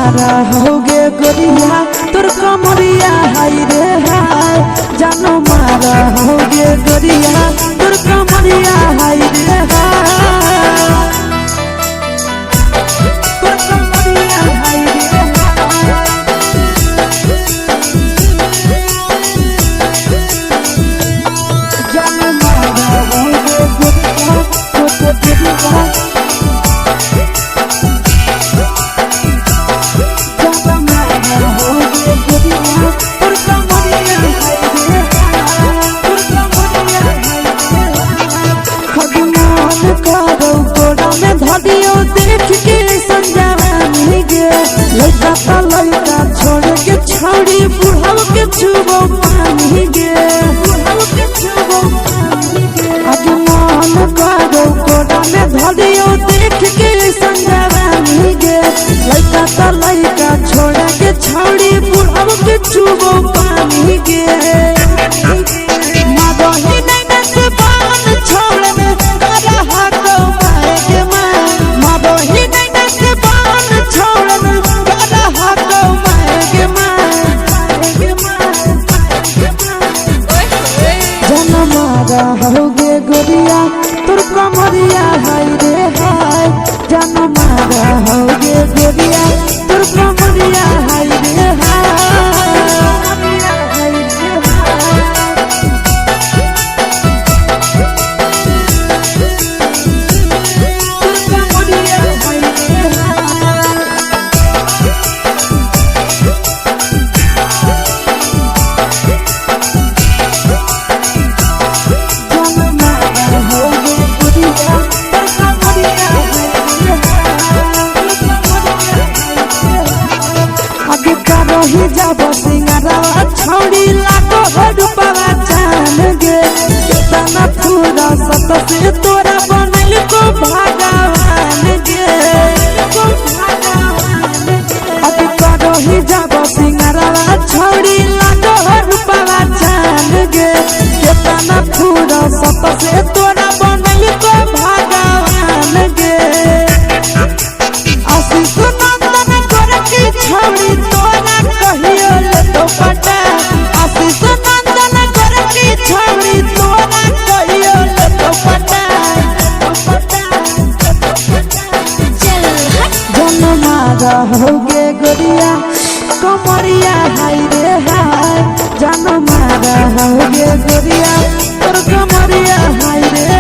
मारा होगे गोरिया तोर कमरिया हाय रे हाय जानो मारा होगे गोरिया तोर कमरिया हाय रे हाय तोर कमरिया हाय रे जानो मारा होगे गोरिया तोर कमरिया देख के संजानी गे लड़का ता लड़का छोड़ के छौड़ी बुढ़ाव के छुबो पानी गे बुढ़ाव के छुबो पानी गे आगे मन करो कोड़ा में धरियो देख के संजानी गे लड़का ता लड़का छोड़ के छौड़ी बुढ़ाव के छुबो पानी गे मादही नैना से बान छोड़ में करा हाथो माए गे होगे गोरिया तोर कमरिया हाय रे हाय जानो मारा होगे गोरिया तोर कमरिया हाय रे जब सिंगारा छौड़ी लागो हडुपवा जान गे केतना पूरा सत से तोरा बनल को भगवान गे को भगवान अब करो ही जब सिंगारा छौड़ी लागो हडुपवा जान गे केतना पूरा सत से तोरा बनल को भगवान गे आशीष नंदन कर के छौड़ी तोरा कहियो ले तो पटा आशीष नंदन कर के छौड़ी तोरा कहियो ले तो पटा जन मारा होगे गोरिया कमरिया हाय रे हाय जन मारा होगे गोरिया तोर कमरिया हाय रे